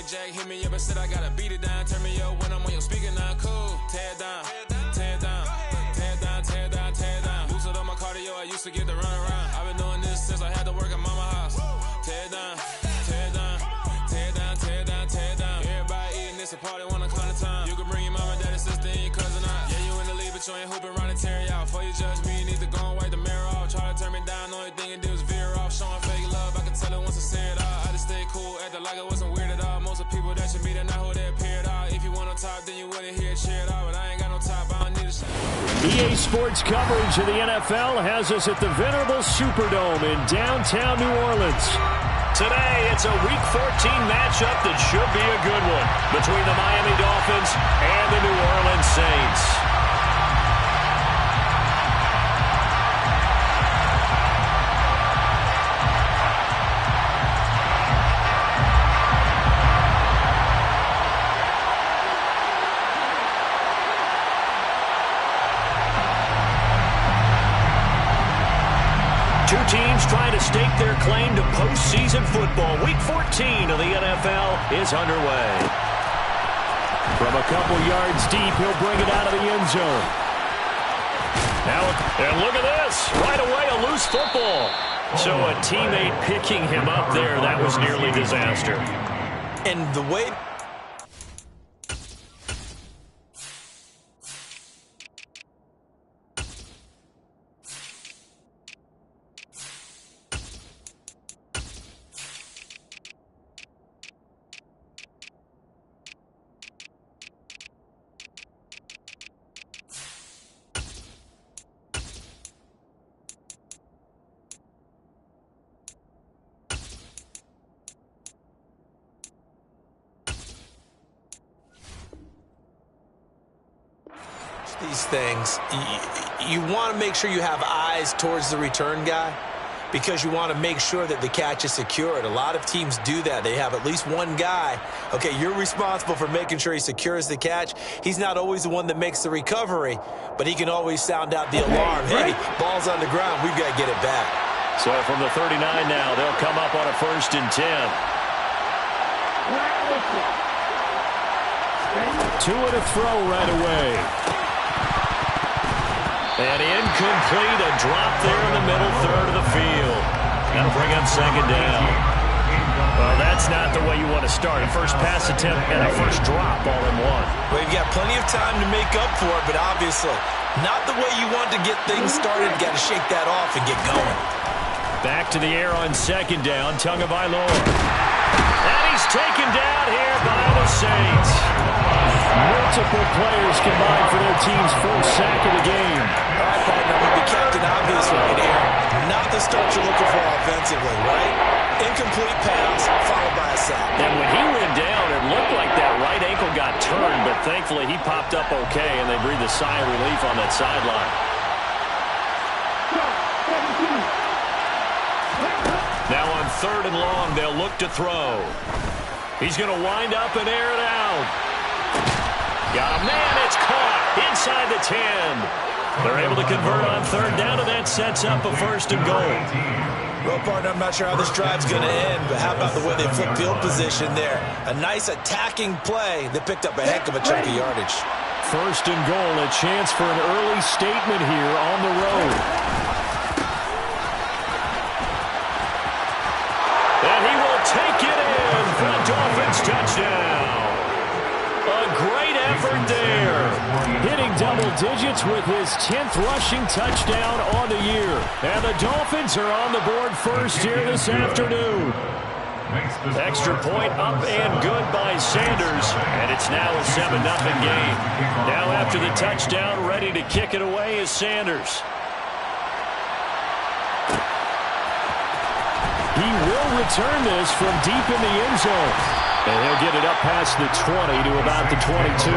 Jack hit me up and said I gotta beat it down. Turn me up when I'm on your speaker now. Cool. Tear it down. Tear it down. Tear it down. Tear it down. Tear it down. Boosted up my cardio. I used to get to run around. I've been doing this since I had to work at mama house. Tear it down. Tear it down. Tear it down. Tear it down. Tear it down. Everybody eating this a party one o'clock of time. You can bring your mama, daddy, sister, and your cousin out. Yeah, you in the league, but you ain't hooping around and tear out. Before you judge me, you need to go and wipe the mirror off. Try to turn me down, the only thing you do is veer off. Showing fake love, I can tell it once I say it all. I just stay cool, acting like it wasn't weird at all. Most of the people that you meet are not who they appear at all. If you want on top, then you wouldn't hear it cheer it all. But I ain't got no top, I don't need a shit. EA Sports coverage of the NFL has us at the venerable Superdome in downtown New Orleans. Today, it's a Week 14 matchup that should be a good one between the Miami Dolphins and the New Orleans Saints. Two teams trying to stake their claim to postseason football. Week 14 of the NFL is underway. From a couple yards deep, he'll bring it out of the end zone. Now, and look at this. Right away, a loose football. So a teammate picking him up there, that was nearly disaster. And the way... these things, you want to make sure you have eyes towards the return guy because you want to make sure that the catch is secured. A lot of teams do that. They have at least one guy. Okay, you're responsible for making sure he secures the catch. He's not always the one that makes the recovery, but he can always sound out the alarm. Hey, ball's on the ground. We've got to get it back. So from the 39 now, they'll come up on a 1st and 10. Two and a throw right away. And incomplete, a drop there in the middle third of the field. That'll bring up 2nd down. Well, that's not the way you want to start. A first pass attempt and a first drop all in one. Well, you've got plenty of time to make up for it, but obviously not the way you want to get things started. You've got to shake that off and get going. Back to the air on 2nd down, Tagovailoa. And he's taken down here by the Saints. Multiple players combined for their team's first sack of the game. All right, partner, we'll be Captain Obvious right here. Not the start you're looking for offensively, right? Incomplete pass, followed by a sack. And when he went down, it looked like that right ankle got turned, but thankfully he popped up okay, and they breathed a sigh of relief on that sideline. Now on 3rd and long, they'll look to throw. He's going to wind up and air it out. Got a man, it's caught inside the 10. They're able to convert on 3rd down, and that sets up a 1st and goal. Well, partner, I'm not sure how this drive's going to end, but how about the way they flip field position there? A nice attacking play. They picked up a heck of a chunk of yardage. 1st and goal, a chance for an early statement here on the road. And he will take it in for a Dolphins touchdown. A great effort there. Hitting double digits with his 10th rushing touchdown on the year. And the Dolphins are on the board first here this afternoon. Extra point up and good by Sanders. And it's now a 7-0 game. Now after the touchdown, ready to kick it away is Sanders. He will return this from deep in the end zone. And he'll get it up past the 20 to about the 22.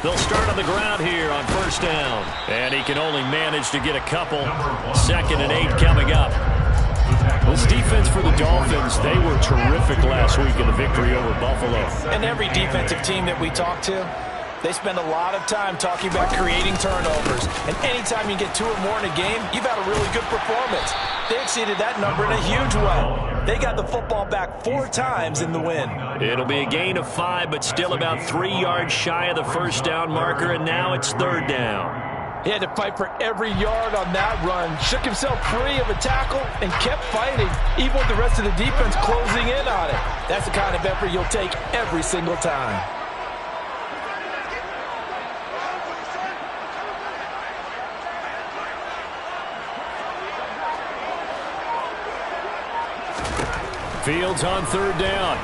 They'll start on the ground here on 1st down. And he can only manage to get a couple. 2nd and 8 coming up. This defense for the Dolphins, they were terrific last week in the victory over Buffalo. And every defensive team that we talk to, they spend a lot of time talking about creating turnovers. And anytime you get 2 or more in a game, you've had a really good performance. They exceeded that number in a huge way. They got the football back 4 times in the win. It'll be a gain of 5, but still about 3 yards shy of the first down marker, and now it's 3rd down. He had to fight for every yard on that run, shook himself free of a tackle, and kept fighting, even with the rest of the defense closing in on it. That's the kind of effort you'll take every single time. Fields on 3rd down.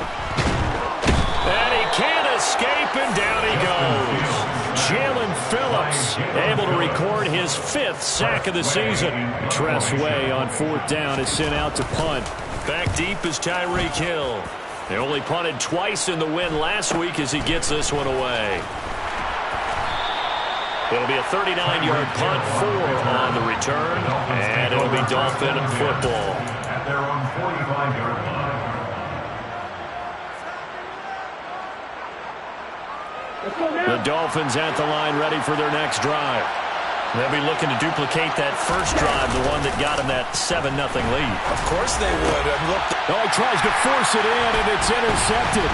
And he can't escape, and down he goes. Jalen Phillips able to record his 5th sack of the season. Tress Way on 4th down is sent out to punt. Back deep is Tyreek Hill. They only punted twice in the win last week as he gets this one away. It'll be a 39-yard punt, 4 on the return, and it'll be Dolphin football. At their own 45-yard line. The Dolphins at the line, ready for their next drive. They'll be looking to duplicate that first drive, the one that got them that 7-0 lead. Of course they would. Oh, he tries to force it in, and it's intercepted.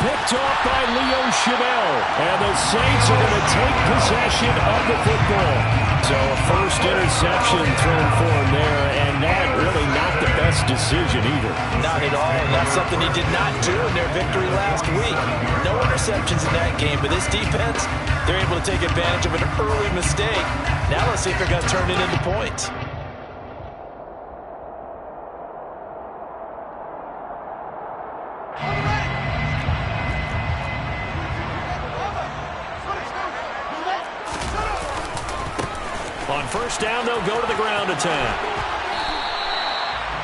Picked off by Leo Chenal. And the Saints are going to take possession of the football. So a first interception thrown for him there, and that really not the best decision either. Not at all, and that's something he did not do in their victory last week. No interceptions in that game, but this defense, they're able to take advantage of an early mistake. Now let's see if they're going to turn it into points. On first down, they'll go to the ground attack.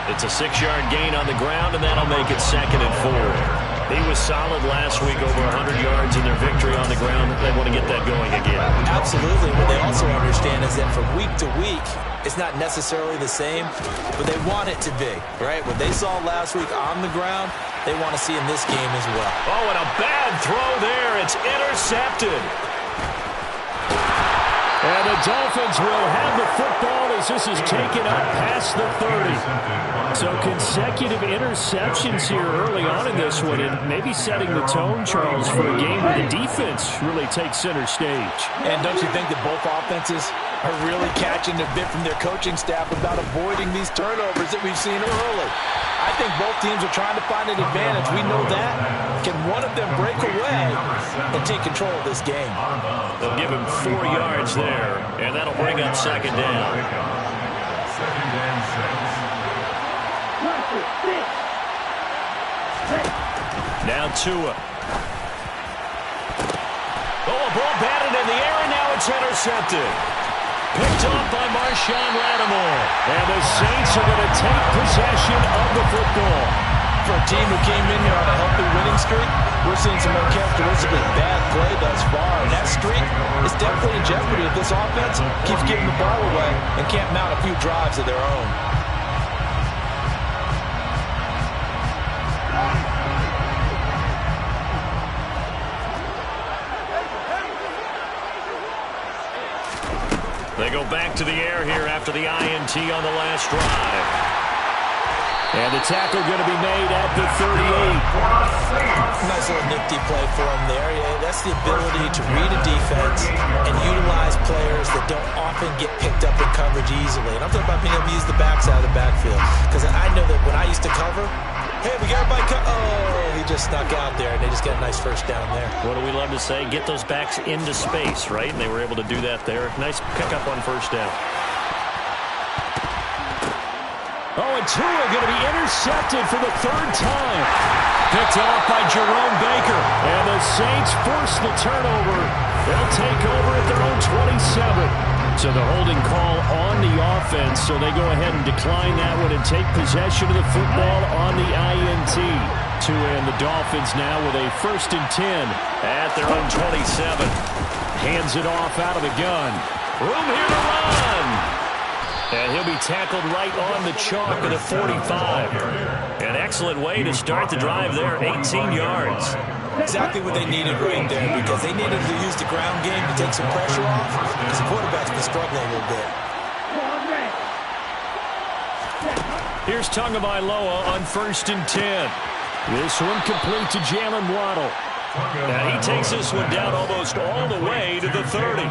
It's a 6-yard gain on the ground, and that'll make it 2nd and 4. He was solid last week, over 100 yards in their victory on the ground. They want to get that going again. Absolutely. What they also understand is that from week to week, it's not necessarily the same, but they want it to be, right? What they saw last week on the ground, they want to see in this game as well. Oh, and a bad throw there. It's intercepted. And the Dolphins will have the football as this is taken up past the 30. So consecutive interceptions here early on in this one, and maybe setting the tone, Charles, for a game where the defense really takes center stage. And don't you think that both offenses are really catching a bit from their coaching staff about avoiding these turnovers that we've seen early? I think both teams are trying to find an advantage. We know that. Can one of them break away and take control of this game? They'll give him 4 yards there, and that'll bring up 2nd down. 2nd and 6. Now Tua. Oh, a ball batted in the air, and now it's intercepted. Picked off by Marshawn Lattimore. And the Saints are going to take possession of the football. For a team who came in here on a healthy winning streak, we're seeing some uncharacteristically bad play thus far. And that streak is definitely in jeopardy if this offense keeps giving the ball away and can't mount a few drives of their own. They go back to the air here after the INT on the last drive. And the tackle going to be made at the 38. Nice little nifty play for him there. Yeah, that's the ability to read a defense and utilize players that don't often get picked up in coverage easily. And I'm talking about being able to use the backside of the backfield. Because I know that when I used to cover, hey, we got everybody he just snuck out there, and they just got a nice first down there. What do we love to say? Get those backs into space, right? And they were able to do that there. Nice pickup on first down. Oh, and Tua going to be intercepted for the 3rd time. Picked off by Jerome Baker. And the Saints force the turnover. They'll take over at their own 27. So the holding call on the offense, so they go ahead and decline that one and take possession of the football on the INT. Tua and the Dolphins now with a 1st and 10 at their own 27. Hands it off out of the gun. Room here to run. And he'll be tackled right on the chalk at the 45. An excellent way to start the drive there, 18 yards. Exactly what they needed right there, because they needed to use the ground game to take some pressure off, because the quarterback's been struggling a little bit. Here's Tagovailoa on 1st and 10. This one complete to Jalen Waddle. Now he takes this one down almost all the way to the 30.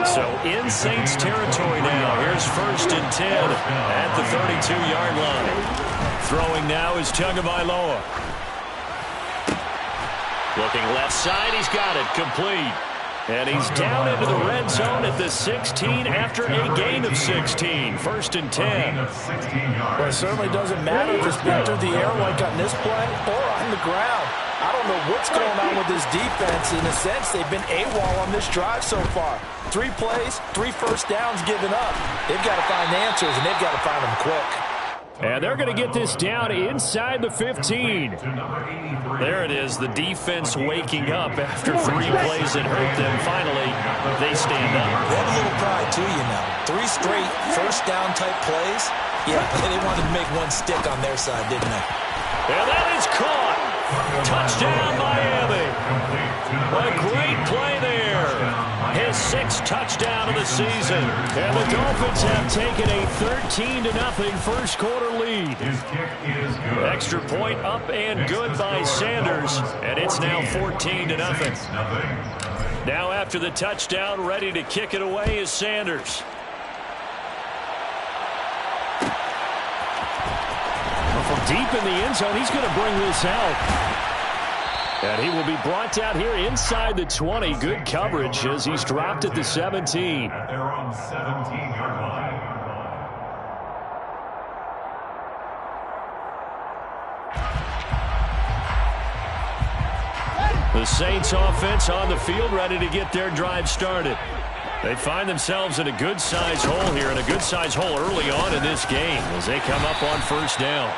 So in Saints territory now. Here's 1st and 10 at the 32-yard line. Throwing now is Tagovailoa. Looking left side, he's got it, complete. And he's down into the red zone at the 16 after a gain of 16. 1st and 10. Well, it certainly doesn't matter if it's been through the air like on this play or on the ground. I don't know what's going on with this defense. In a sense, they've been AWOL on this drive so far. 3 plays, 3 first downs given up. They've got to find answers, and they've got to find them quick. And they're going to get this down inside the 15. There it is, the defense waking up after 3 plays that hurt them. Finally, they stand up. They have a little pride, too, you know. 3 straight first down type plays. Yeah, they wanted to make one stick on their side, didn't they? And that is caught. Touchdown, Miami. A great play there. His 6th touchdown of the season. And the Dolphins have taken a 13-0 first quarter lead. Extra point up and good by Sanders. And it's now 14-0. Now after the touchdown, ready to kick it away is Sanders. From deep in the end zone, he's going to bring this out. And he will be brought out here inside the 20. Good coverage as he's dropped at the 17. They're on 17-yard line. The Saints offense on the field, ready to get their drive started. They find themselves in a good-sized hole here, and a good-sized hole early on in this game as they come up on 1st down.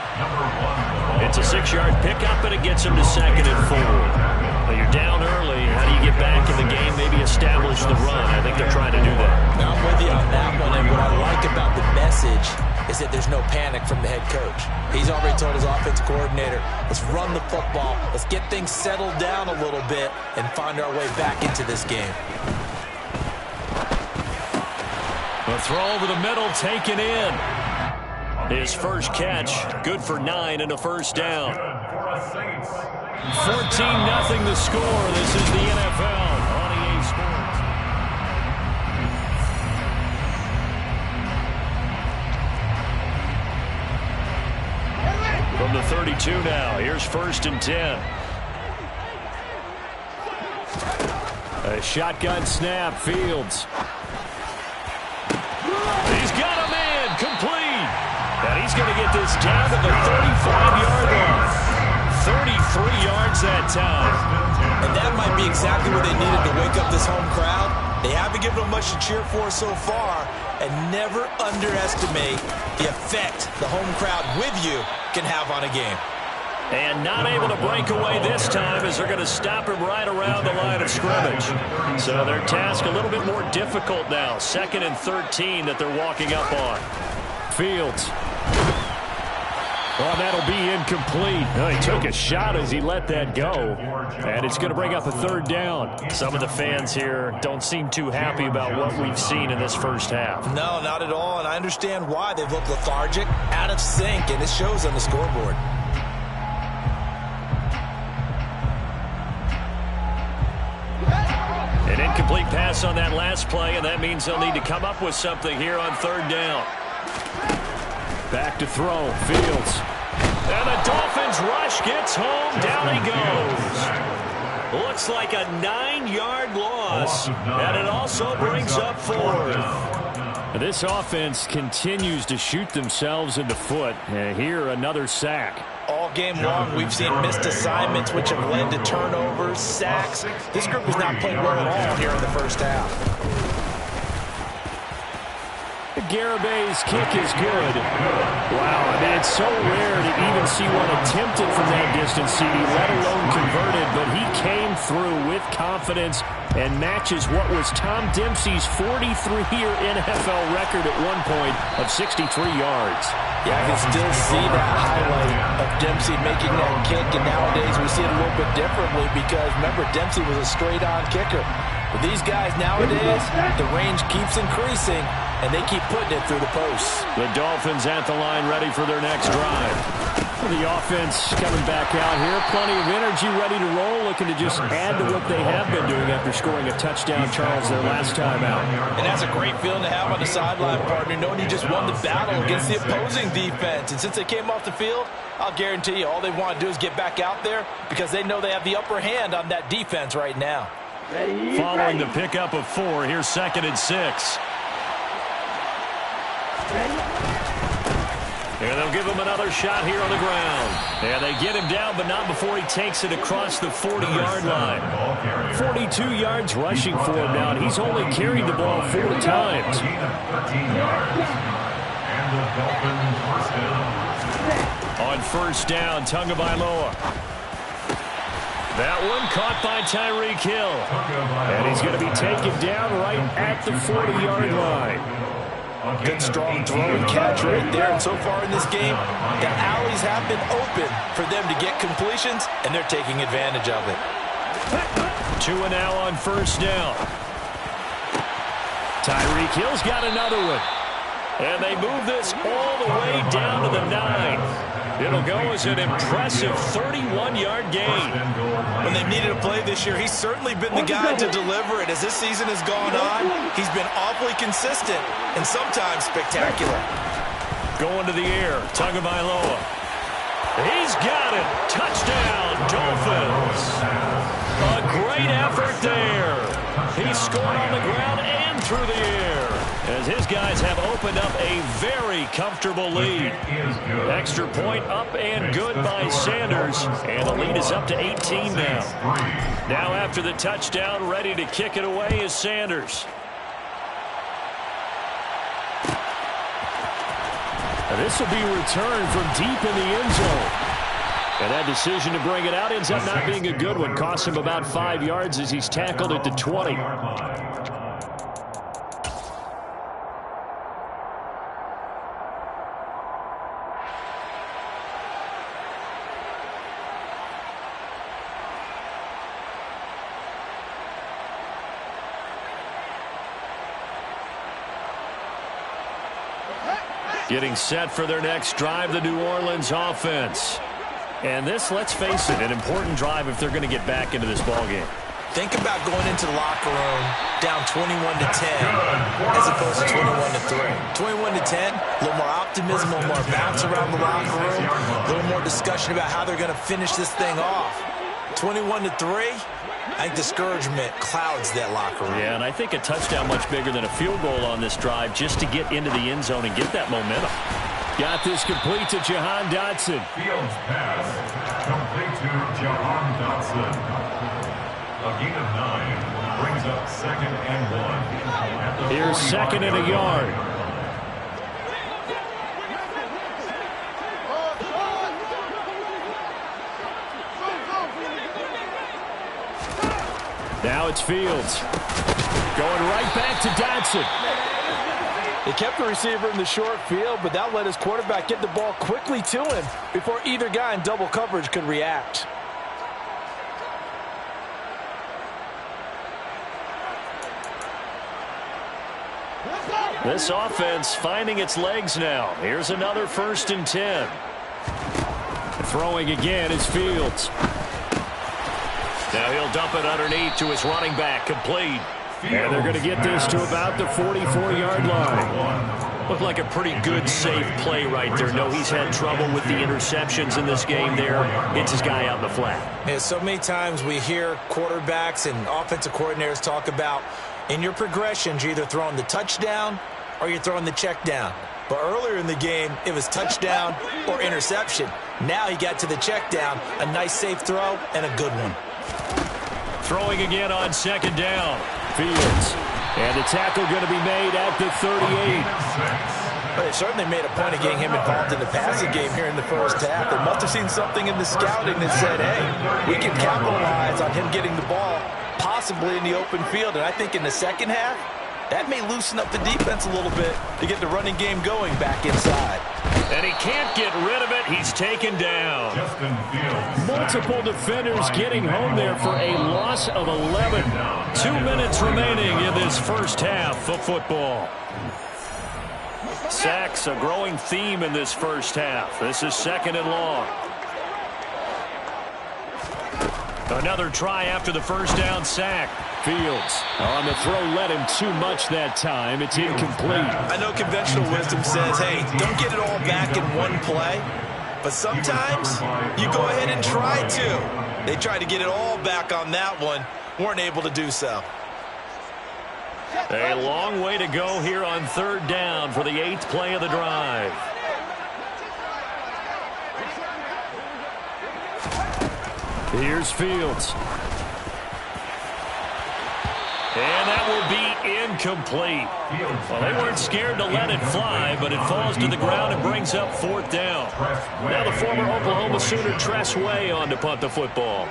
It's a 6-yard pickup, and it gets them to 2nd and 4. Well, you're down early. How do you get back in the game, maybe establish the run? I think they're trying to do that. Now, I'm with you on that one, and what I like about the message is that there's no panic from the head coach. He's already told his offensive coordinator, let's run the football, let's get things settled down a little bit, and find our way back into this game. The throw over the middle, taken in. His first catch, good for 9 and a first down. 14-0 the score. This is the NFL on EA Sports. From the 32 now, here's 1st and 10. A shotgun snap, Fields. He's got a man, complete. And he's going to get this down to the 35-yard line. 33 yards that time. And that might be exactly what they needed to wake up this home crowd. They haven't given them much to cheer for so far. And never underestimate the effect the home crowd with you can have on a game. And not able to break away this time as they're going to stop him right around the line of scrimmage. So their task a little bit more difficult now. 2nd and 13 that they're walking up on. Fields. Oh, that'll be incomplete. Oh, he took a shot as he let that go. And it's going to bring up a 3rd down. Some of the fans here don't seem too happy about what we've seen in this first half. No, not at all. And I understand why. They've looked lethargic, out of sync, and it shows on the scoreboard. An incomplete pass on that last play, and that means they'll need to come up with something here on 3rd down. Back to throw, Fields. And the Dolphins rush gets home, down he goes. Looks like a 9-yard loss, and it also brings up 4th. This offense continues to shoot themselves in the foot. And here, another sack. All game long, we've seen missed assignments, which have led to turnovers, sacks. This group has not played well at all here in the first half. Garibay's kick is good. Wow, I mean, it's so rare to even see one attempted from that distance, CD, let alone converted, but he came through with confidence and matches what was Tom Dempsey's 43-year NFL record at one point of 63 yards. Yeah, I can still see that highlight of Dempsey making that kick, and nowadays we see it a little bit differently because, remember, Dempsey was a straight-on kicker. But these guys nowadays, the range keeps increasing, and they keep putting it through the posts. The Dolphins at the line ready for their next drive. The offense coming back out here. Plenty of energy, ready to roll, looking to just add to what they have been doing after scoring a touchdown, Charles, their last time out. And that's a great feeling to have on the sideline, partner, knowing you just won the battle against the opposing defense. And since they came off the field, I'll guarantee you all they want to do is get back out there because they know they have the upper hand on that defense right now. Following the pickup of 4, here's 2nd and 6. And they'll give him another shot here on the ground. And they get him down, but not before he takes it across the 40-yard line. 42 yards rushing for him now, and he's only carried the ball 4 times. On first down, Tagovailoa. That one caught by Tyreek Hill. And he's going to be taken down right at the 40-yard line. Good strong throw and catch right there. And so far in this game, the alleys have been open for them to get completions, and they're taking advantage of it. 2 and now on first down. Tyreek Hill's got another one. And they move this all the way down to the 9. It'll go as an impressive 31-yard gain. When they've needed a play this year, he's certainly been the guy to deliver it. As this season has gone on, he's been awfully consistent and sometimes spectacular. Going to the air, Tagovailoa. He's got it. Touchdown, Dolphins. A great effort there. He scored on the ground and through the air, as his guys have opened up a very comfortable lead. Extra point up and good by Sanders, and the lead is up to 18 now. Now after the touchdown, ready to kick it away is Sanders. And this will be returned from deep in the end zone. And that decision to bring it out ends up not being a good one. Costs him about 5 yards as he's tackled at the 20. Getting set for their next drive, the New Orleans offense. And this, let's face it, an important drive if they're going to get back into this ballgame. Think about going into the locker room down 21-10 as opposed to 21-3. 21-10, a little more optimism, a little more bounce around the locker room, a little more discussion about how they're going to finish this thing off. 21-3, I think discouragement clouds that locker room. Yeah, and I think a touchdown much bigger than a field goal on this drive just to get into the end zone and get that momentum. Got this complete to Jahan Dotson. Fields pass complete to Jahan Dotson. A gain of 9 brings up 2nd and 1. Here's 2nd and a yard. Now it's Fields. Going right back to Dotson. They kept the receiver in the short field, but that let his quarterback get the ball quickly to him before either guy in double coverage could react. This offense finding its legs now. Here's another 1st and 10. Throwing again is Fields. Now he'll dump it underneath to his running back, complete. And they're going to get this to about the 44-yard line. Looked like a pretty good, safe play right there. No, he's had trouble with the interceptions in this game there. Gets his guy out in the flat. Yeah, so many times we hear quarterbacks and offensive coordinators talk about in your progressions, you're either throwing the touchdown or you're throwing the check down. But earlier in the game, it was touchdown or interception. Now he got to the check down, a nice safe throw, and a good one. Throwing again on 2nd down. Fields. And the tackle going to be made at the 38. But they certainly made a point of getting him involved in the passing game here in the first half. They must have seen something in the scouting that said, hey, we can capitalize on him getting the ball, possibly in the open field. And I think in the second half, that may loosen up the defense a little bit to get the running game going back inside. And he can't get rid of it. He's taken down. Multiple defenders getting home there for a loss of 11. 2 minutes remaining in this first half of football. Sacks, a growing theme in this first half. This is 2nd and long. Another try after the first down sack. Fields on the throw, led him too much that time. It's incomplete. I know conventional wisdom says, hey, don't get it all back in one play. But sometimes you go ahead and try to. They tried to get it all back on that one. Weren't able to do so. A long way to go here on 3rd down for the 8th play of the drive. Here's Fields. And that will be incomplete. Well, they weren't scared to let it fly, but it falls to the ground and brings up 4th down. Now the former Oklahoma Sooner Tress Way on to punt the football.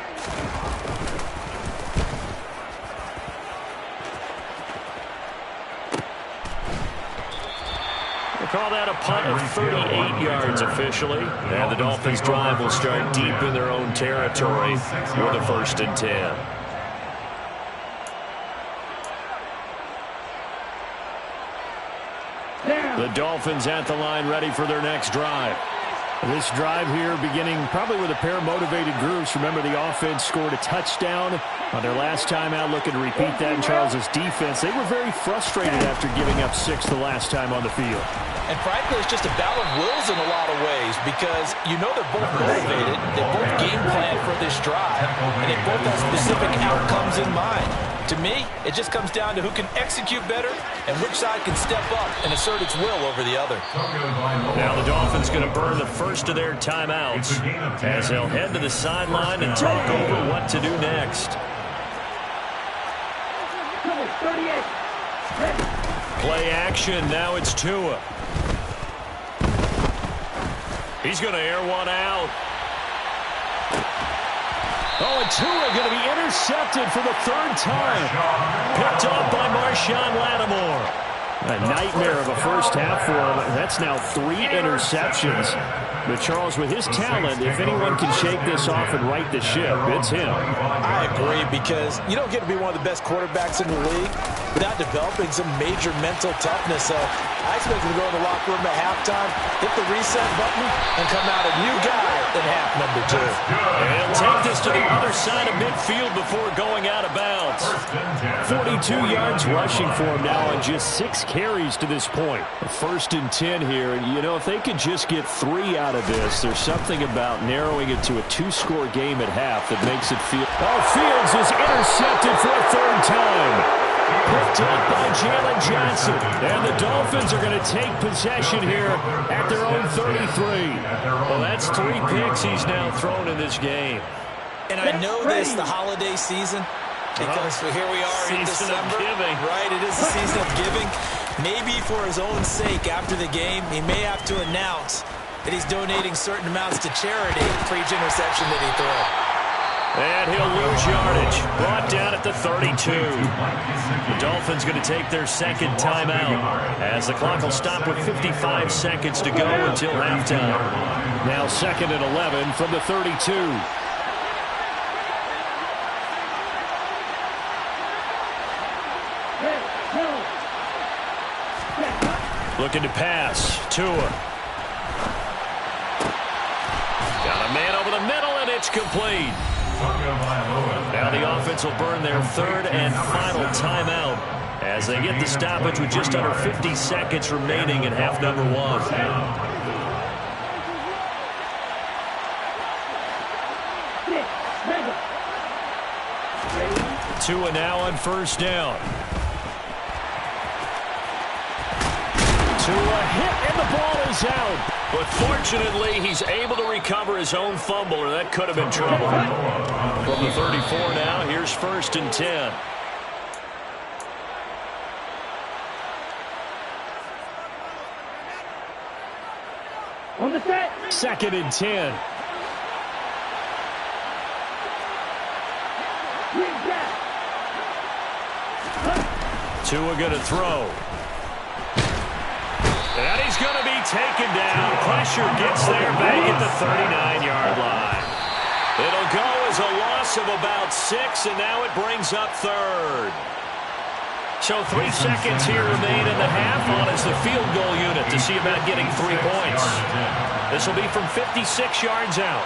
We'll call that a punt of 38 yards officially. And the Dolphins' drive will start deep in their own territory with a 1st and 10. The Dolphins at the line ready for their next drive. This drive here beginning probably with a pair of motivated groups. Remember, the offense scored a touchdown on their last time out. Looking to repeat that in Charles's defense. They were very frustrated after giving up 6 the last time on the field. And frankly, it's just a battle of wills in a lot of ways because you know they're both motivated. They both game plan for this drive, and they both have specific outcomes in mind. To me, it just comes down to who can execute better and which side can step up and assert its will over the other. Now the Dolphins going to burn the first of their timeouts as they'll head to the sideline and talk over what to do next. Play action. Now it's Tua. He's going to air one out. Oh, and Tua going to be intercepted for the 3rd time. Picked off by Marshawn Lattimore. A nightmare of a first half for him. That's now 3 interceptions. But Charles, with his talent, if anyone can shake this off and right the ship, it's him. I agree, because you don't get to be one of the best quarterbacks in the league without developing some major mental toughness. So I expect him to go in the locker room at halftime, hit the reset button, and come out a new guy in half number 2. And he'll take this to the other side of midfield before going out of bounds. 42 yards rushing for him now on just 6 carries to this point. 1st and 10 here. You know, if they could just get 3 out of this, there's something about narrowing it to a 2-score game at half that makes it feel... Oh, Fields is intercepted for a 3rd time. Picked up by Jalen Johnson. And the Dolphins are going to take possession here at their own 33. Well, that's 3 picks he's now thrown in this game. And I know this, the holiday season, because here we are in December. Right, it is the season of giving. Maybe for his own sake, after the game, he may have to announce that he's donating certain amounts to charity for each interception that he throws. And he'll lose yardage. Brought down at the 32. The Dolphins going to take their 2nd timeout as the clock will stop with 55 seconds to go until halftime. Now 2nd and 11 from the 32. Looking to pass. Tua. Got a man over the middle, and it's complete. Now the offense will burn their 3rd and final timeout as they get the stoppage with just under 50 seconds remaining in half number 1. Tua now on 1st down. Tua hit, and the ball is out. But fortunately, he's able to recover his own fumble, or that could have been trouble. From the 34 now, here's 1st and 10. On the set. 2nd and 10. Tua going to throw. And he's going to be taken down. Pressure gets there back at the 39-yard line. It'll go as a loss of about 6, and now it brings up 3rd. So 3 seconds here remain in the half on as the field goal unit to see about getting 3 points. This will be from 56 yards out.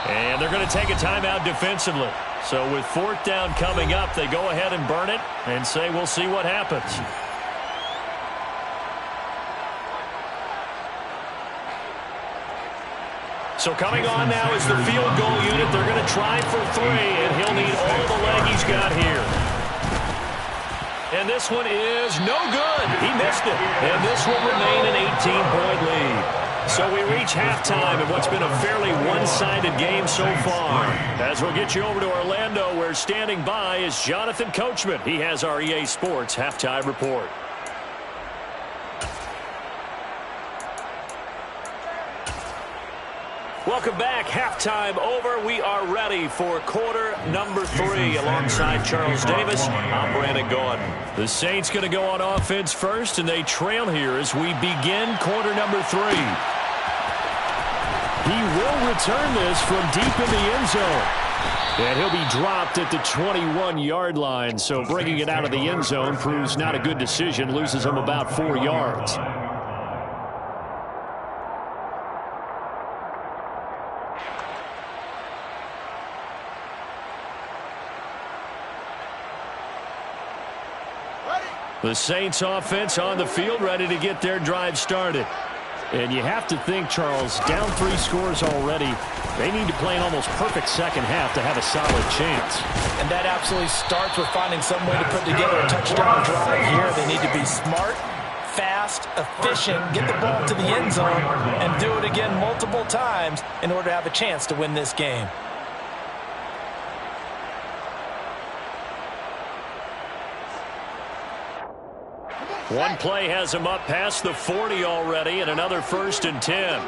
And they're going to take a timeout defensively. So with 4th down coming up, they go ahead and burn it and say we'll see what happens. So coming on now is the field goal unit. They're going to try for 3, and he'll need all the leg he's got here. And this one is no good. He missed it. And this will remain an 18-point lead. So we reach halftime in what's been a fairly one-sided game so far. As we'll get you over to Orlando, where standing by is Jonathan Coachman. He has our EA Sports halftime report. Welcome back. Halftime over. We are ready for quarter number 3. Alongside Charles Davis, I'm Brandon Gordon. The Saints going to go on offense first, and they trail here as we begin quarter number 3. He will return this from deep in the end zone. And he'll be dropped at the 21-yard line, so bringing it out of the end zone proves not a good decision, loses him about 4 yards. The Saints offense on the field, ready to get their drive started. And you have to think, Charles, down 3 scores already. They need to play an almost perfect second half to have a solid chance. And that absolutely starts with finding some way to put together a touchdown drive here. They need to be smart, fast, efficient, get the ball to the end zone, and do it again multiple times in order to have a chance to win this game. One play has him up past the 40 already, and another 1st and 10.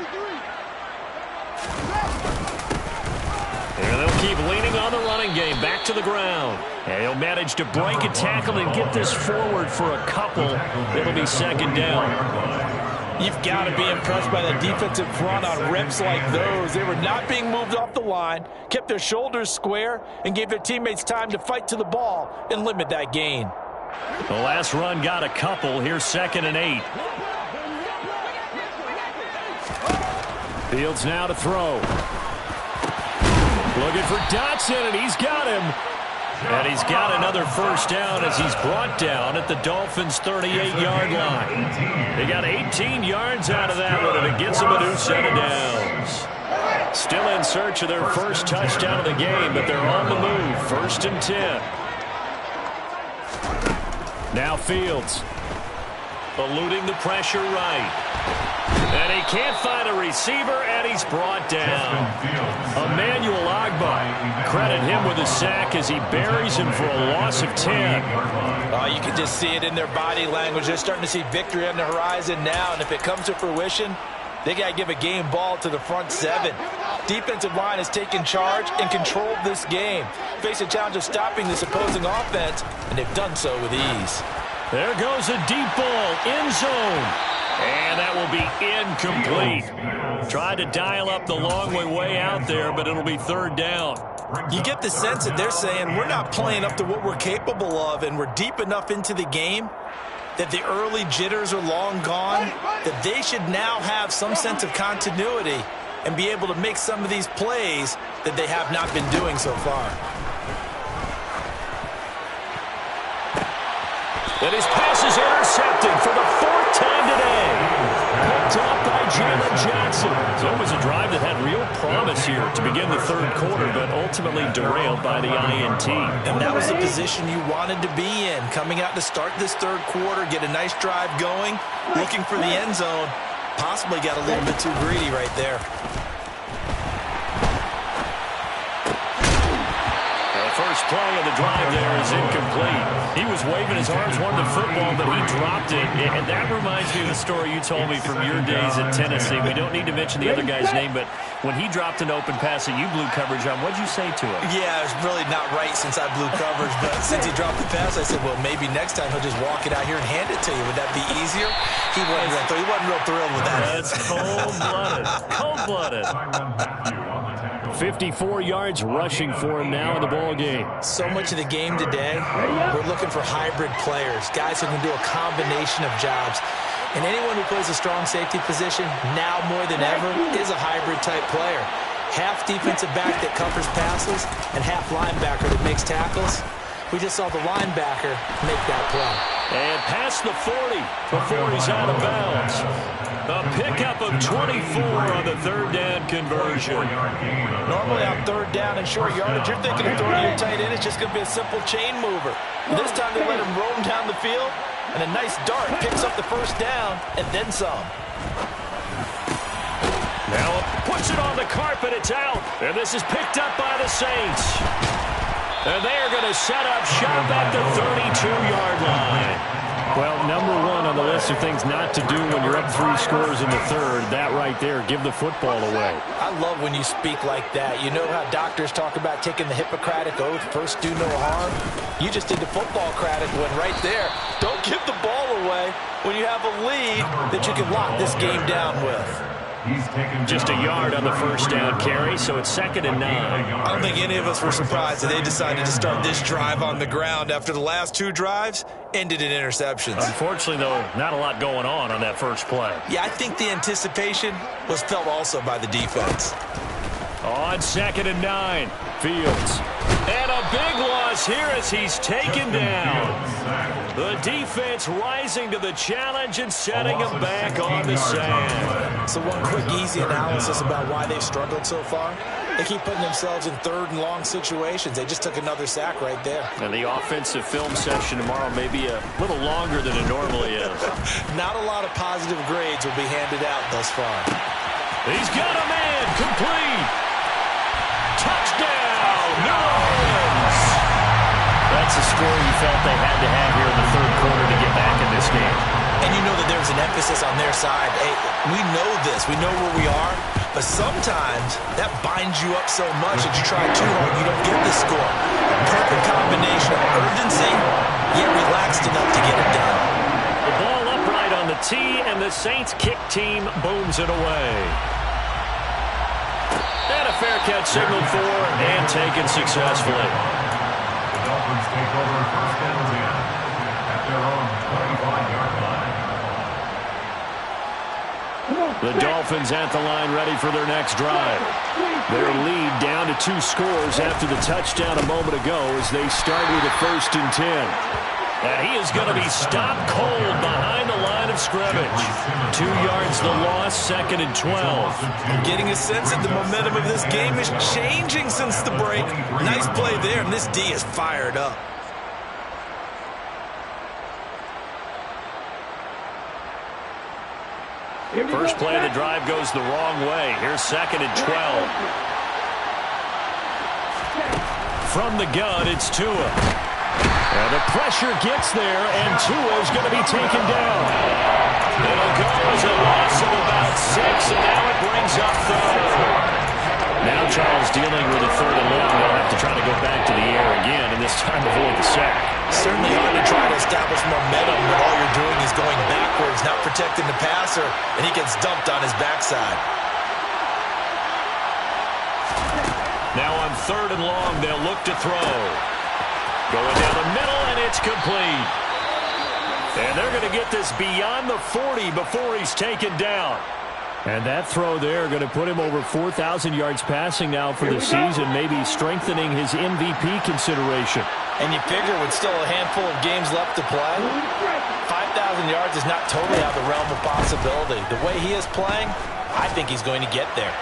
And they'll keep leaning on the running game, back to the ground. And he'll manage to break a tackle and get this forward for a couple. It'll be 2nd down. You've got to be impressed by the defensive front on reps like those. They were not being moved off the line, kept their shoulders square, and gave their teammates time to fight to the ball and limit that gain. The last run got a couple. Here's 2nd and 8. Fields now to throw. Looking for Dotson, and he's got him. And he's got another 1st down as he's brought down at the Dolphins' 38-yard line. They got 18 yards out of that one, and it gets them a new set of downs. Still in search of their first touchdown of the game, but they're on the move. 1st and 10. Now Fields, eluding the pressure right. And he can't find a receiver, and he's brought down. Emmanuel Ogbah, credit him with a sack as he buries him for a loss of 10. You can just see it in their body language. They're starting to see victory on the horizon now, and if it comes to fruition, they got to give a game ball to the front 7. Defensive line has taken charge and controlled this game. Face a challenge of stopping this opposing offense, and they've done so with ease. There goes a deep ball, end zone. And that will be incomplete. Tried to dial up the long way out there, but it'll be 3rd down. You get the sense that they're saying we're not playing up to what we're capable of, and we're deep enough into the game that the early jitters are long gone, that they should now have some sense of continuity and be able to make some of these plays that they have not been doing so far. And his pass is intercepted for the 4th time today. Picked up by Jalen Johnson. So it was a drive that had real promise here to begin the 3rd quarter, but ultimately derailed by the INT. And that was the position you wanted to be in, coming out to start this 3rd quarter, get a nice drive going, looking for the end zone. Possibly got a little bit too greedy right there. The first play of the drive there is incomplete. He was waving his arms, wanted the football, but he dropped it. And that reminds me of the story you told me from your days at Tennessee. We don't need to mention the other guy's name, but when he dropped an open pass that you blew coverage on, what did you say to him? Yeah, it's really not right since I blew coverage, but since he dropped the pass, I said, well, maybe next time he'll just walk it out here and hand it to you. Would that be easier? He wasn't real thrilled with that. That's cold-blooded. Cold-blooded. 54 yards rushing for him now in the ball game. So much of the game today, we're looking for hybrid players, guys who can do a combination of jobs. And anyone who plays a strong safety position, now more than ever, is a hybrid-type player. Half defensive back that covers passes and half linebacker that makes tackles. We just saw the linebacker make that play. And past the 40 before he's out of bounds. A pickup of 24 on the third down conversion. Normally on third down and short yardage, you're thinking of throwing your tight end. It's just going to be a simple chain mover. This time they let him roam down the field, and a nice dart picks up the first down and then some. Now puts it on the carpet. It's out. And this is picked up by the Saints. And they are going to set up shop at the 32-yard line. Well, number one on the list of things not to do when you're up 3 scores in the third, that right there, give the football away. I love when you speak like that. You know how doctors talk about taking the Hippocratic Oath, first do no harm? You just did the football-cratic one right there. Don't give the ball away when you have a lead that you can lock this game down with. Just a yard on the first down carry, so it's 2nd and 9. I don't think any of us were surprised that they decided to start this drive on the ground after the last 2 drives ended in interceptions. Unfortunately, though, not a lot going on that first play. Yeah, I think the anticipation was felt also by the defense. On 2nd and 9, Fields. And a big loss here as he's taken down. The defense rising to the challenge and setting him back on the sand. So one quick, easy analysis about why they've struggled so far. They keep putting themselves in third and long situations. They just took another sack right there. And the offensive film session tomorrow may be a little longer than it normally is. Not a lot of positive grades will be handed out thus far. He's got a man, complete. Touchdown, New Orleans. That's a score you felt they had to have here in the third quarter to get back in this game. And you know that there's an emphasis on their side. Hey, we know this. We know where we are. But sometimes that binds you up so much that you try too hard, you don't get the score. A perfect combination of urgency, yet relaxed enough to get it done. The ball upright on the tee, and the Saints kick team booms it away. And a fair catch signaled for and taken successfully. The Dolphins take over first and 10 at their own 25-yard line. The Dolphins at the line ready for their next drive. Their lead down to 2 scores after the touchdown a moment ago as they start with a 1st and 10. And he is going to be stopped cold behind the line of scrimmage. 2 yards the loss, 2nd and 12. I'm getting a sense that the momentum of this game is changing since the break. Nice play there, and this D is fired up. First play of the drive goes the wrong way. Here's 2nd and 12. From the gun, it's Tua. And the pressure gets there, and Tua is going to be taken down. It'll go as a loss of about 6, and now it brings up 3rd. Now Charles dealing with a 3rd and long. They'll have to try to go back to the air again, and this time avoid the sack. Certainly hard to try to establish momentum when all you're doing is going backwards, not protecting the passer, and he gets dumped on his backside. Now on 3rd and long, they'll look to throw. Going down the middle, and it's complete. And they're going to get this beyond the 40 before he's taken down. And that throw there going to put him over 4,000 yards passing now for the season, maybe strengthening his MVP consideration. And you figure with still a handful of games left to play, 5,000 yards is not totally out of the realm of possibility. The way he is playing, I think he's going to get there.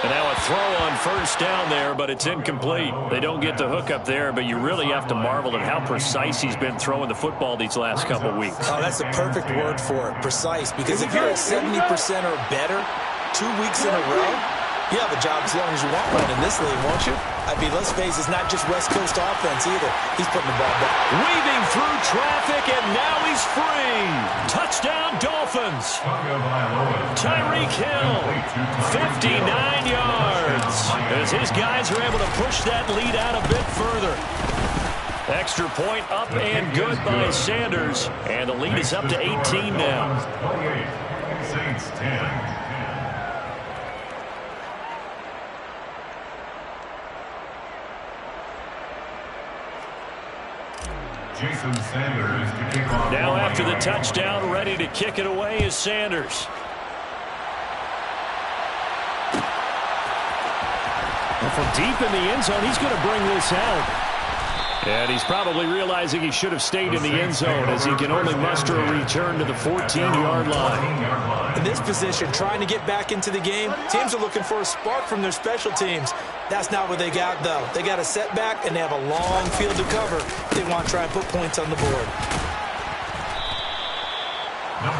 And now a throw on 1st down there, but it's incomplete. They don't get the hook up there, but you really have to marvel at how precise he's been throwing the football these last couple of weeks. Oh, that's the perfect word for it, precise. Because if you're at 70% or better 2 weeks in a row, You have a job as long as you want one in this league, won't you? I mean, let's face it, it's not just West Coast offense either. He's putting the ball back. Weaving through traffic, and now he's free. Touchdown, Dolphins. Tyreek Hill, 59 yards. As his guys are able to push that lead out a bit further. Extra point up and good by Sanders. And the lead is up to 18 now. Saints 10. Jason Sanders to kick off. Now after the touchdown, ready to kick it away is Sanders. And from deep in the end zone, he's going to bring this out. And he's probably realizing he should have stayed in the end zone as he can only muster a return to the 14-yard line. In this position, trying to get back into the game, teams are looking for a spark from their special teams. That's not what they got, though. They got a setback, and they have a long field to cover if they want to try and put points on the board.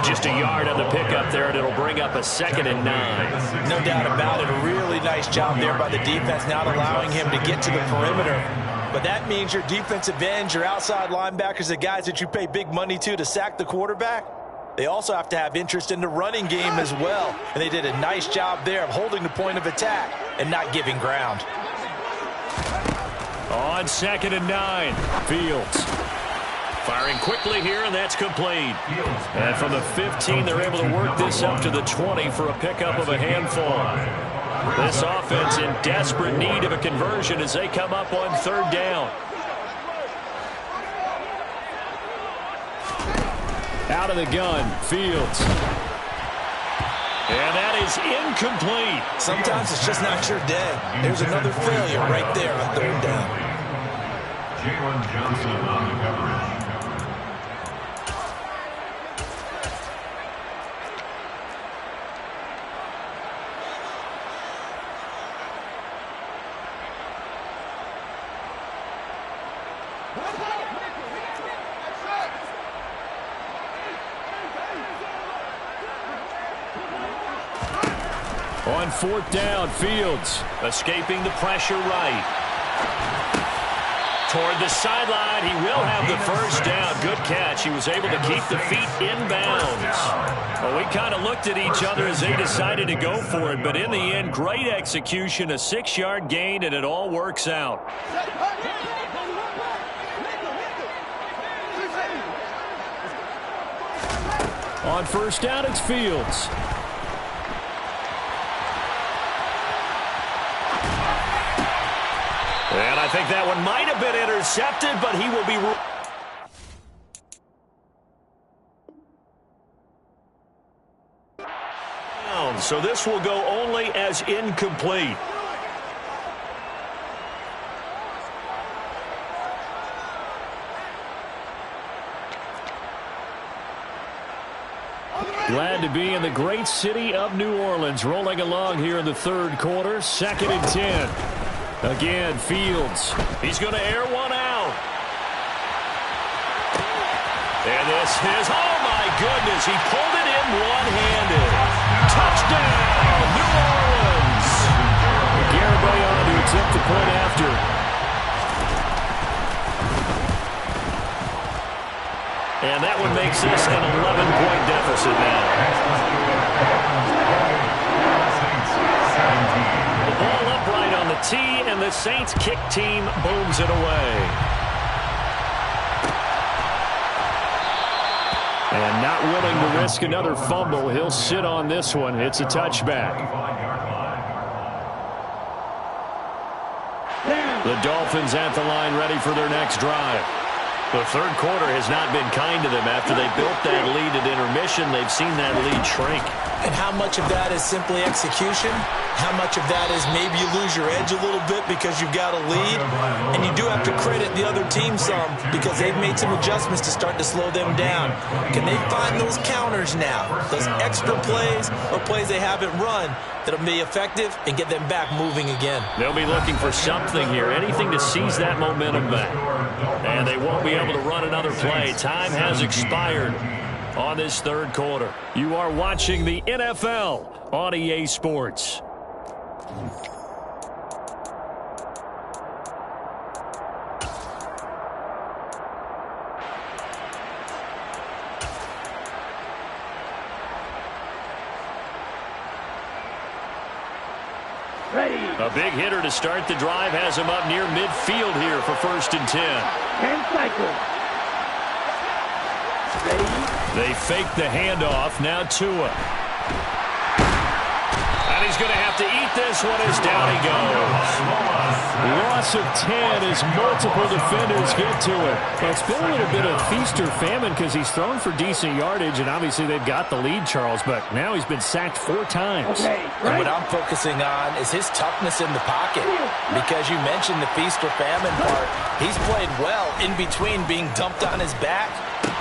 Just a yard on the pickup there, and it'll bring up a 2nd and 9. No doubt about it. A really nice job there by the defense, not allowing him to get to the perimeter. But that means your defensive ends, your outside linebackers, the guys that you pay big money to sack the quarterback, they also have to have interest in the running game as well. And they did a nice job there of holding the point of attack and not giving ground. On 2nd and 9, Fields. Firing quickly here, and that's complete. And from the 15, they're able to work this up to the 20 for a pickup of a handful. This offense in desperate need of a conversion as they come up on 3rd down. Out of the gun, Fields. And that is incomplete. Sometimes it's just not your day. There's another failure right there on 3rd down. Jalen Johnson on the coverage. On 4th down, Fields escaping the pressure right. Toward the sideline, he will have the 1st down. Good catch. He was able to keep the feet inbounds. Well, we kind of looked at each other as they decided to go for it, but in the end, great execution, a 6-yard gain, and it all works out. On 1st down, it's Fields. And I think that one might have been intercepted, but he will be... So this will go only as incomplete. Glad to be in the great city of New Orleans, rolling along here in the 3rd quarter, 2nd and 10. Again, Fields. He's going to air one out. And this is, oh my goodness, he pulled it in one-handed. Touchdown, New Orleans. Garibaldi to attempt the point after. And that one makes this an 11-point deficit now. The ball upright on the tee, and the Saints kick team booms it away. And not willing to risk another fumble, he'll sit on this one. It's a touchback. The Dolphins at the line, ready for their next drive. The 3rd quarter has not been kind to them. After they built that lead at intermission, they've seen that lead shrink. And how much of that is simply execution? How much of that is maybe you lose your edge a little bit because you've got a lead? And you do have to credit the other team some because they've made some adjustments to start to slow them down. Can they find those counters now? Those extra plays or plays they haven't run that'll be effective and get them back moving again. They'll be looking for something here, anything to seize that momentum back. And they won't be able to run another play. Time has expired on this 3rd quarter. You are watching the NFL on EA Sports. A big hitter to start the drive has him up near midfield here for 1st and 10. 10 cycles. Ready? They fake the handoff. Now Tua. And he's going to have to eat this one as down he goes. Loss of 10 as multiple defenders get to it. Well, it's been a little bit of feast or famine because he's thrown for decent yardage, and obviously they've got the lead, Charles, but now he's been sacked 4 times. Okay, And what I'm focusing on is his toughness in the pocket, because you mentioned the feast or famine part. He's played well in between being dumped on his back,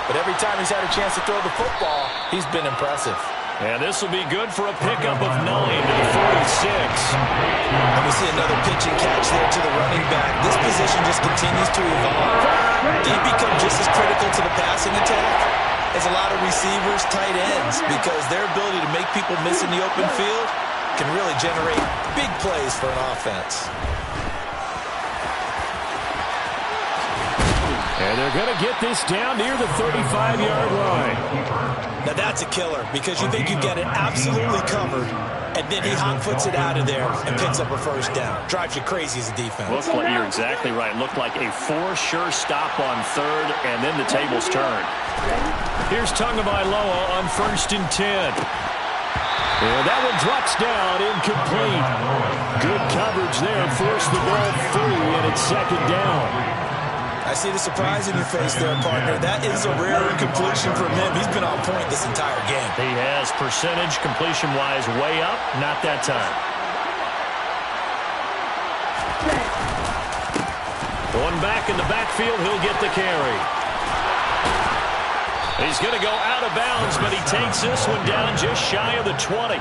but every time he's had a chance to throw the football, he's been impressive. And this will be good for a pickup of 9 to the 46. And we see another pitch and catch there to the running back. This position just continues to evolve. They become just as critical to the passing attack as a lot of receivers, tight ends, because their ability to make people miss in the open field can really generate big plays for an offense. And they're going to get this down near the 35-yard line. Now that's a killer, because you think you get it absolutely covered, and then he hot-foots it out of there and picks up a 1st down. Drives you crazy as a defense. Looks like you're exactly right. Looked like a for-sure stop on 3rd, and then the tables turned. Here's Tagovailoa on 1st and 10. And that one drops down, incomplete. Good coverage there, forced the ball free, and it's 2nd down. I see the surprise in your face there, partner. That is a rare incompletion from him. He's been on point this entire game. He has percentage, completion-wise, way up. Not that time. One back in the backfield. He'll get the carry. He's going to go out of bounds, but he takes this one down just shy of the 20.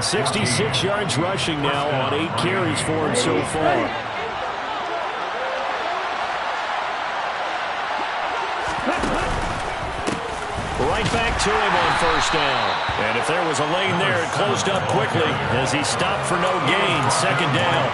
66 yards rushing now on 8 carries for him so far. Right back to him on 1st down. And if there was a lane there, it closed up quickly as he stopped for no gain. 2nd down.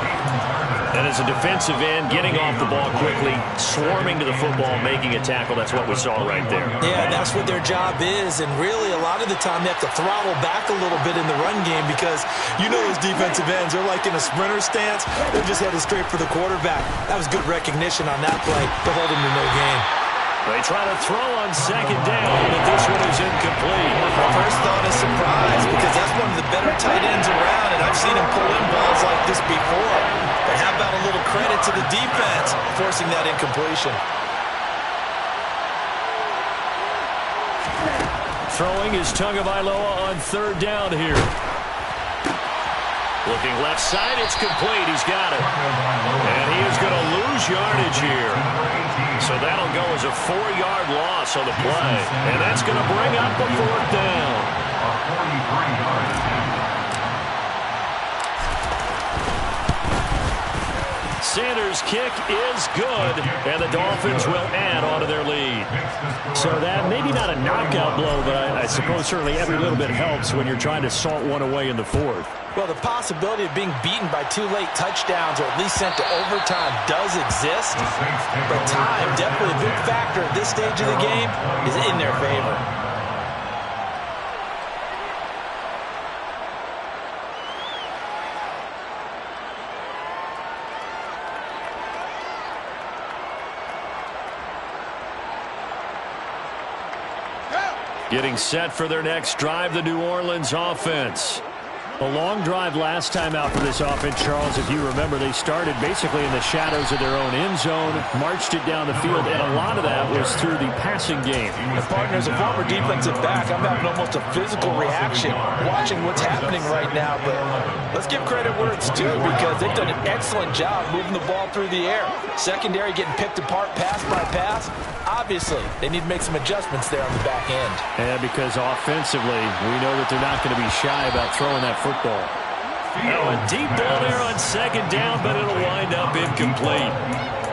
And as a defensive end, getting off the ball quickly, swarming to the football, making a tackle. That's what we saw right there. Yeah, that's what their job is. And really, a lot of the time, they have to throttle back a little bit in the run game, because you know those defensive ends, they're like in a sprinter stance. They're just headed straight for the quarterback. That was good recognition on that play to hold him to no gain. They try to throw on 2nd down, but this one is incomplete. My first thought is surprise, because that's one of the better tight ends around, and I've seen him pull in balls like this before. But how about a little credit to the defense forcing that incompletion? Throwing is Tagovailoa on 3rd down here. Looking left side, it's complete. He's got it. And he is going to lose yardage here. So that'll go as a 4-yard loss on the play. And that's going to bring up a 4th down. Sanders' kick is good, and the Dolphins will add on to their lead. So that maybe not a knockout blow, but I suppose certainly every little bit helps when you're trying to salt one away in the 4th. Well, the possibility of being beaten by 2 late touchdowns or at least sent to overtime does exist, but time, definitely a big factor at this stage of the game, is in their favor. Getting set for their next drive, the New Orleans offense. A long drive last time out for this offense, Charles. If you remember, they started basically in the shadows of their own end zone, marched it down the field, and a lot of that was through the passing game. The partner, as a former defensive back, I'm having almost a physical reaction watching what's happening right now. But let's give credit where it's due, because they've done an excellent job moving the ball through the air. Secondary getting picked apart pass by pass. Obviously, they need to make some adjustments there on the back end. And because offensively, we know that they're not going to be shy about throwing that football. Oh, a deep ball there on 2nd down, but it'll wind up incomplete.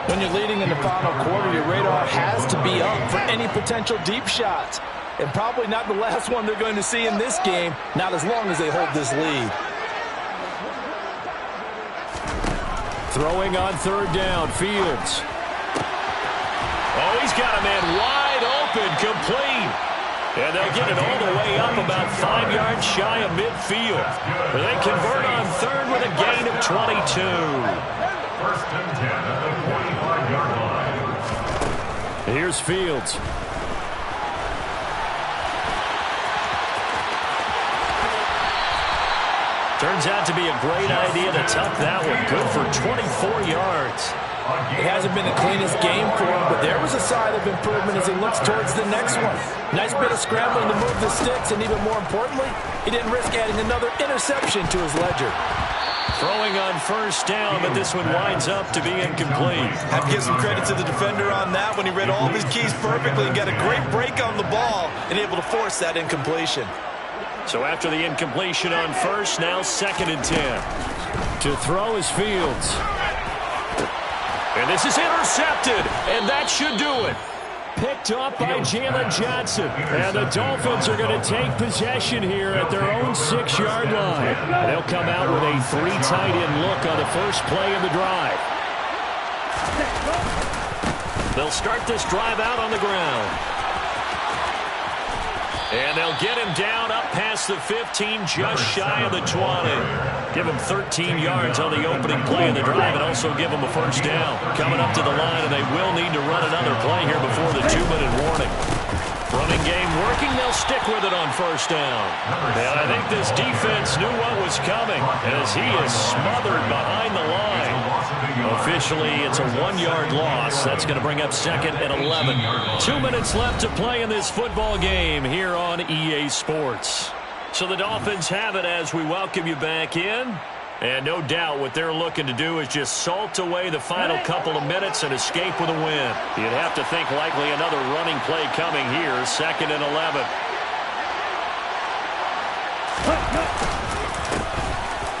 When you're leading in the final quarter, your radar has to be up for any potential deep shots. And probably not the last one they're going to see in this game, not as long as they hold this lead. Throwing on third down, Fields. Oh, he's got a man wide open, complete. And they'll get it all the way up about 5 yards shy of midfield. They convert on third with a gain of 22. First and 10 at the 45-yard line. Here's Fields. Turns out to be a great idea to tuck that one. Good for 24 yards. It hasn't been the cleanest game for him, but there was a sign of improvement as he looks towards the next one. Nice bit of scrambling to move the sticks, and even more importantly, he didn't risk adding another interception to his ledger. Throwing on first down, but this one winds up to be incomplete. Have to give some credit to the defender on that when he read all of his keys perfectly and got a great break on the ball and able to force that incompletion. So after the incompletion on first, now 2nd and 10. To throw is Fields. And this is intercepted, and that should do it. Picked up by Jalen Johnson. And the Dolphins are going to take possession here at their own 6-yard line. They'll come out with a 3 tight end look on the first play of the drive. They'll start this drive out on the ground. And they'll get him down up past the 15, just shy of the 20. Give him 13 yards on the opening play of the drive and also give him a first down. Coming up to the line, and they will need to run another play here before the 2-minute warning. Running game working, they'll stick with it on first down. And I think this defense knew what was coming as he is smothered behind the line. Officially, it's a 1-yard loss. That's going to bring up 2nd and 11. 2 minutes left to play in this football game here on EA Sports. So the Dolphins have it as we welcome you back in. And no doubt what they're looking to do is just salt away the final couple of minutes and escape with a win. You'd have to think likely another running play coming here, 2nd and 11.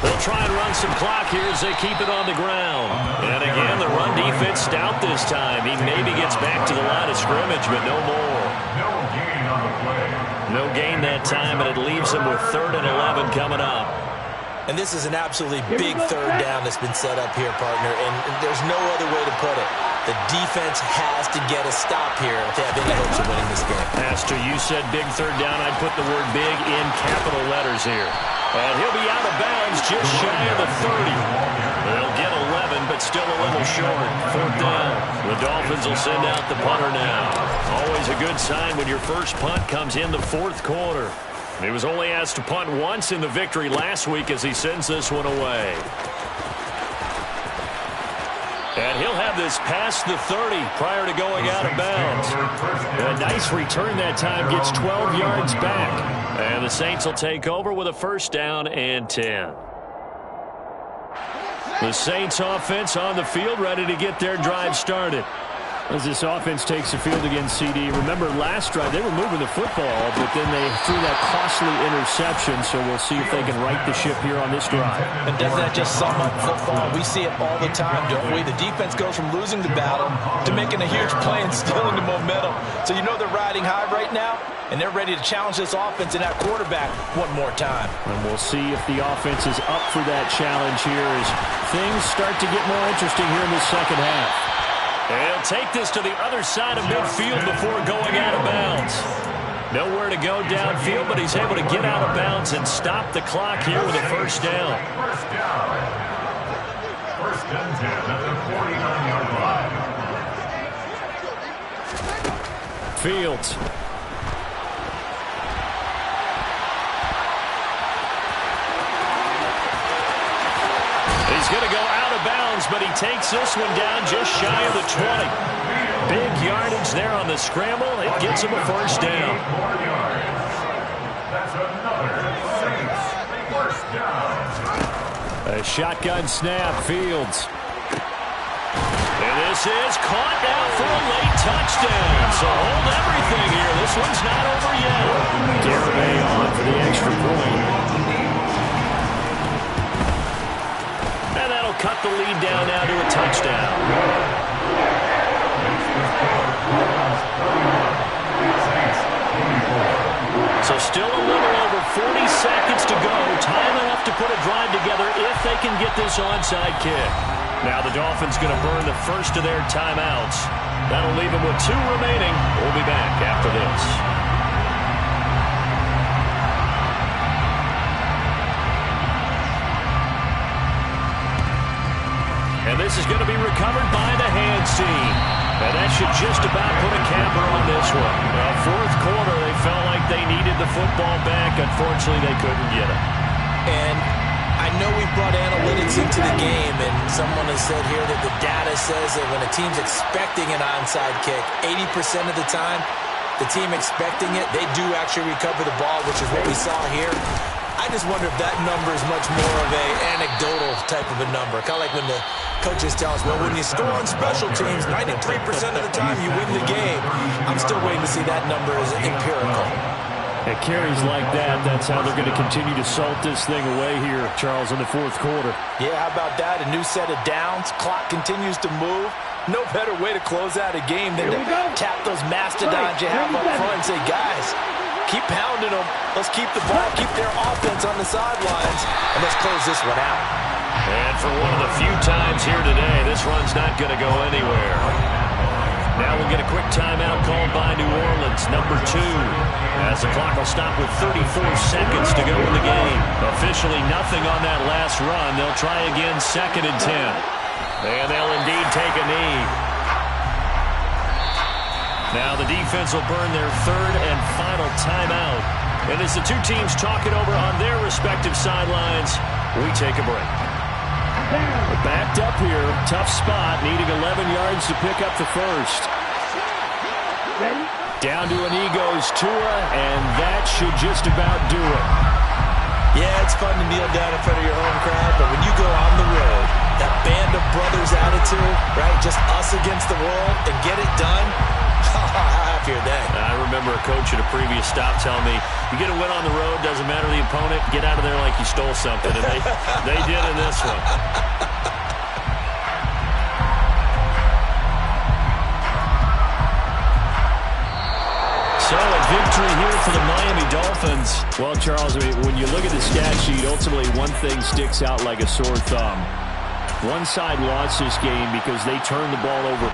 They'll try and run some clock here as they keep it on the ground. And again, the run defense stout this time. He maybe gets back to the line of scrimmage, but no more. No gain on the play. No gain that time, and it leaves him with 3rd and 11 coming up. And this is an absolutely big third down that's been set up here, partner, and there's no other way to put it. The defense has to get a stop here if they have any hopes of winning this game. Pastor, you said big third down. I'd put the word big in capital letters here. And he'll be out of bounds just shy of the 30. They'll get 11, but still a little short. 4th down. The Dolphins will send out the punter now. Always a good sign when your first punt comes in the 4th quarter. He was only asked to punt once in the victory last week as he sends this one away. And he'll have this past the 30 prior to going out of bounds. A nice return that time, gets 12 yards back. And the Saints will take over with a first down and 10. The Saints offense on the field, ready to get their drive started. As this offense takes the field against CD. Remember last drive, they were moving the football, but then they threw that costly interception, so we'll see if they can right the ship here on this drive. And doesn't that just sum up football? We see it all the time, don't we? The defense goes from losing the battle to making a huge play and stealing the momentum. So you know they're riding high right now, and they're ready to challenge this offense and that quarterback one more time. And we'll see if the offense is up for that challenge here as things start to get more interesting here in the second half. And he'll take this to the other side of midfield before going out of bounds. Nowhere to go downfield, but he's able to get out of bounds and stop the clock here with a first down. First down. 1st and 10 at the 49-yard line. Fields. He's going to go out of bounds, but he takes this one down just shy of the 20. Big yardage there on the scramble. It gets him a first down. That's another Saints first down. A shotgun snap, Fields. And this is caught now for a late touchdown. So hold everything here. This one's not over yet. Garibay on for the extra point. And that'll cut the lead down now to a touchdown. So still a little over 40 seconds to go. Time enough to put a drive together if they can get this onside kick. Now the Dolphins going to burn the first of their timeouts. That'll leave them with 2 remaining. We'll be back after this. And this is going to be recovered by the hands team. And that should just about put a capper on this one. Fourth quarter, they felt like they needed the football back. Unfortunately, they couldn't get it. And I know we brought analytics into the game, and someone has said here that the data says that when a team's expecting an onside kick, 80% of the time, the team expecting it, they do actually recover the ball, which is what we saw here. I just wonder if that number is much more of an anecdotal type of a number. Kind of like when the coaches tell us, well, when you score on special teams, 93% of the time you win the game. I'm still waiting to see that number as empirical. It carries like that. That's how they're going to continue to salt this thing away here, Charles, in the fourth quarter. Yeah, how about that? A new set of downs. Clock continues to move. No better way to close out a game than to tap those mastodons you have up front and say, guys, keep pounding them. Let's keep the ball, keep their offense on the sidelines, and let's close this one out. And for one of the few times here today, this run's not going to go anywhere. Now we'll get a quick timeout called by New Orleans, number 2. As the clock will stop with 34 seconds to go in the game. Officially nothing on that last run. They'll try again, 2nd and 10. And they'll indeed take a knee. Now the defense will burn their 3rd and final timeout. And as the two teams talk it over on their respective sidelines, we take a break. We're backed up here. Tough spot, needing 11 yards to pick up the first. Down to an knee goes Tua, and that should just about do it. Yeah, it's fun to kneel down in front of your home crowd, but when you go on the road, that band of brothers attitude, right, just us against the world, and get it done, how happy are they? I remember a coach at a previous stop telling me, you get a win on the road, doesn't matter the opponent, get out of there like you stole something. And they did in this one. So a victory here for the Miami Dolphins. Well, Charles, I mean, when you look at the stat sheet, ultimately one thing sticks out like a sore thumb. One side lost this game because they turned the ball over